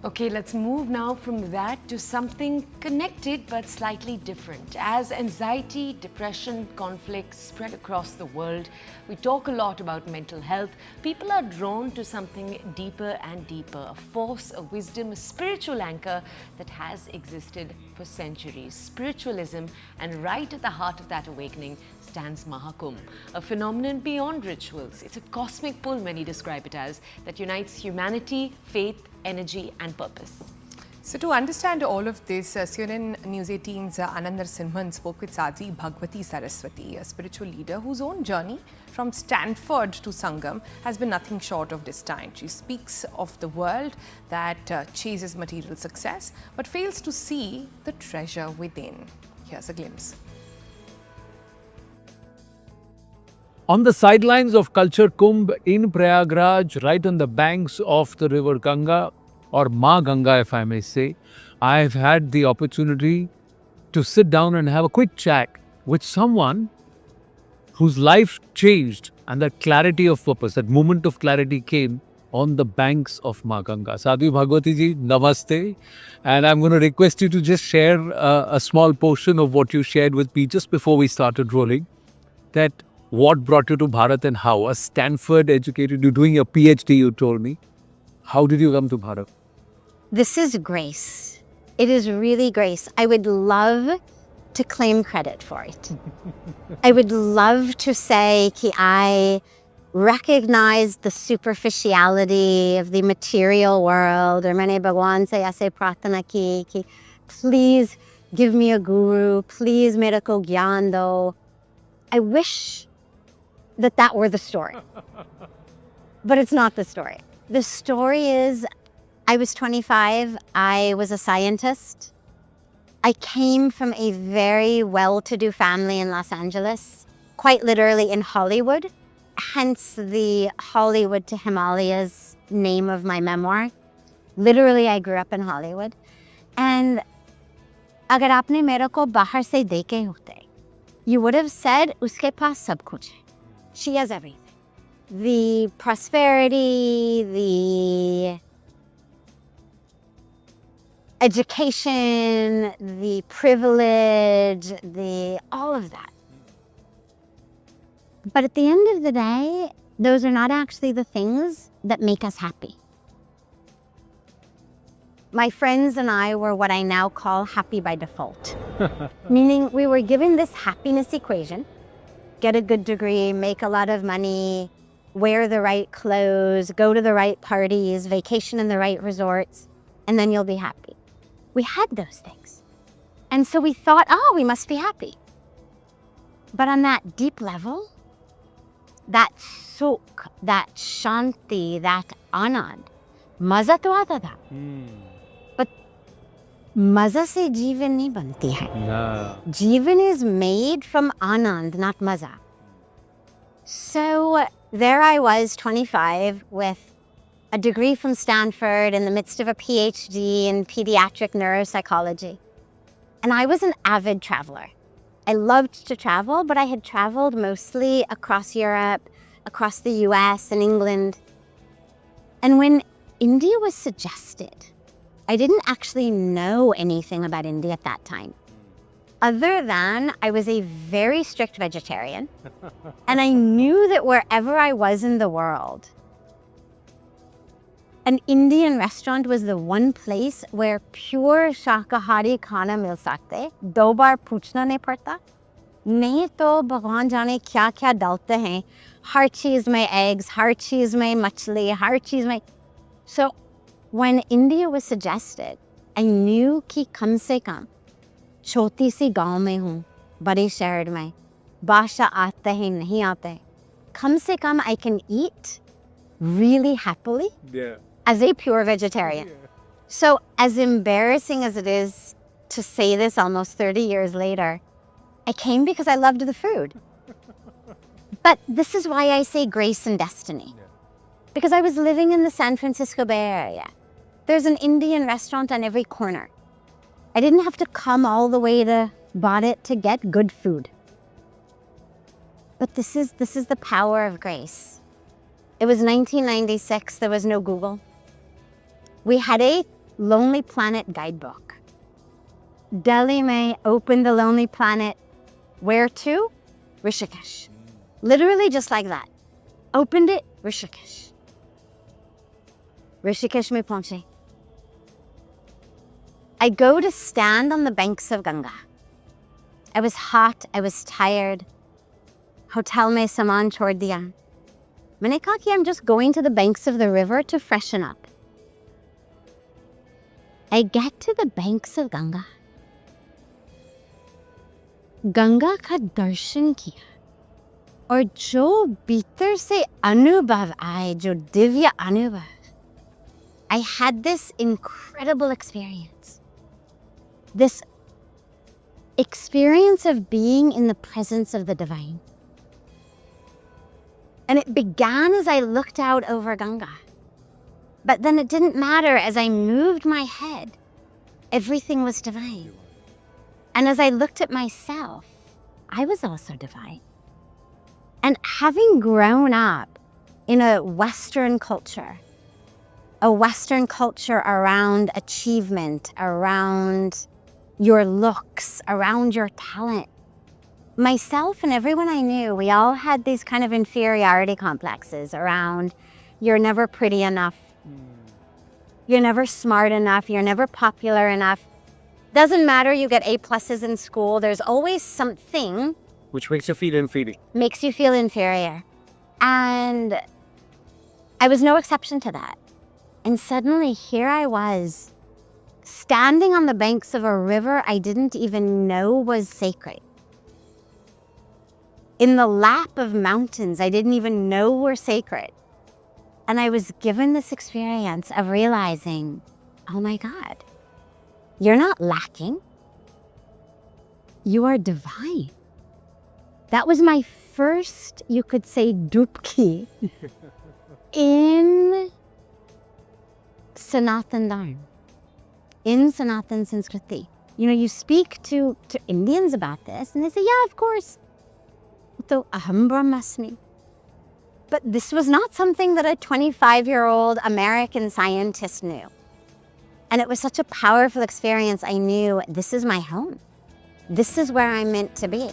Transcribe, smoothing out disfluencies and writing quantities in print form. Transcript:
Okay, let's move now from that to something connected but slightly different. As anxiety, depression, conflicts spread across the world, we talk a lot about mental health. People are drawn to something deeper and deeper, a force, a wisdom, a spiritual anchor that has existed for centuries. Spiritualism, and right at the heart of that awakening stands Maha, a phenomenon beyond rituals. It's a cosmic pull, many describe it as, that unites humanity, faith, energy and purpose. So to understand all of this, CNN News 18's Anand spoke with Sadhvi Bhagawati Saraswati, a spiritual leader whose own journey from Stanford to Sangam has been nothing short of distinct. She speaks of the world that chases material success but fails to see the treasure within. Here's a glimpse. On the sidelines of Culture Kumbh in Prayagraj, right on the banks of the river Ganga, or Ma Ganga if I may say, I've had the opportunity to sit down and have a quick chat with someone whose life changed and that clarity of purpose, that moment of clarity came on the banks of Ma Ganga. Sadhvi Bhagawati ji, namaste. And I'm going to request you to just share a small portion of what you shared with me just before we started rolling. That what brought you to Bharat and how? A Stanford educated, you're doing a PhD, you told me. How did you come to Bharat? This is grace. It is really grace. I would love to claim credit for it. I would love to say that I recognized the superficiality of the material world, or maine Bhagwan se aise pratana ki, please give me a guru, please mere ko gyan do. I wish that were the story. But it's not the story. The story is, I was 25, I was a scientist. I came from a very well-to-do family in Los Angeles, quite literally in Hollywood, hence the Hollywood to Himalayas name of my memoir. Literally, I grew up in Hollywood. And agar aapne mere ko bahar se dekhe hote, you would have said, uske paas sab kuch hai. She has everything. The prosperity, the education, the privilege, all of that. But at the end of the day, those are not actually the things that make us happy. My friends and I were what I now call happy by default. Meaning we were given this happiness equation: get a good degree, make a lot of money, wear the right clothes, go to the right parties, vacation in the right resorts, and then you'll be happy. We had those things. And so we thought, oh, we must be happy. But on that deep level, that sukh, that shanti, that anand, Mazaa to aata tha. But Mazaa se jeevan nahi banti hai. No. Jeevan is made from anand, not Mazaa. So there I was, 25, with a degree from Stanford in the midst of a PhD in pediatric neuropsychology. And I was an avid traveler. I loved to travel, but I had traveled mostly across Europe, across the US and England. And when India was suggested, I didn't actually know anything about India at that time. Other than I was a very strict vegetarian, and I knew that wherever I was in the world, an Indian restaurant was the one place where pure shakahari khana mil sakte. Do baar puchna nahi padta. Nahi to bhagwan jaane kya kya dalte hain. Har cheez mein eggs, har cheez mein machli, har cheez mein. So when India was suggested, I knew ki kam se kam छोटी सी गांव में हूँ, बड़े शहर में, भाषा आते हैं नहीं आते, कम से कम I can eat really happily as a pure vegetarian. So as embarrassing as it is to say this almost 30 years later, I came because I loved the food. But this is why I say grace and destiny. Because I was living in the San Francisco Bay Area. There's an Indian restaurant on every corner. I didn't have to come all the way to Bharat to get good food. But this is the power of grace. It was 1996, there was no Google. We had a Lonely Planet guidebook. Delhi May opened the Lonely Planet. Where to? Rishikesh. Literally just like that. Opened it, Rishikesh. Rishikesh mein pahunche. I go to stand on the banks of Ganga. I was hot, I was tired. Hotel mein saman chhod diya. Maine kaha ki I'm just going to the banks of the river to freshen up. I get to the banks of Ganga. Ganga ka darshan kiya. और जो भीतर से अनुभव आए, जो दिव्य अनुभव, I had this incredible experience. This experience of being in the presence of the divine. And it began as I looked out over Ganga. But then it didn't matter. As I moved my head, everything was divine. And as I looked at myself, I was also divine. And having grown up in a Western culture around achievement, around your looks, around your talent, myself and everyone I knew, we all had these kind of inferiority complexes around you're never pretty enough, you're never smart enough, you're never popular enough. Doesn't matter, you get A+ in school, there's always something Which makes you feel inferior. makes you feel inferior. And I was no exception to that. And suddenly here I was, standing on the banks of a river I didn't even know was sacred. In the lap of mountains I didn't even know were sacred. And I was given this experience of realizing, oh my God, you're not lacking. You are divine. That was my first, you could say, dubki in Sanatan Dharma, in Sanatan Sanskriti. You know, you speak to Indians about this and they say, yeah, of course. So aham brahmasmi. But this was not something that a 25-year-old American scientist knew. And it was such a powerful experience. I knew this is my home. This is where I'm meant to be.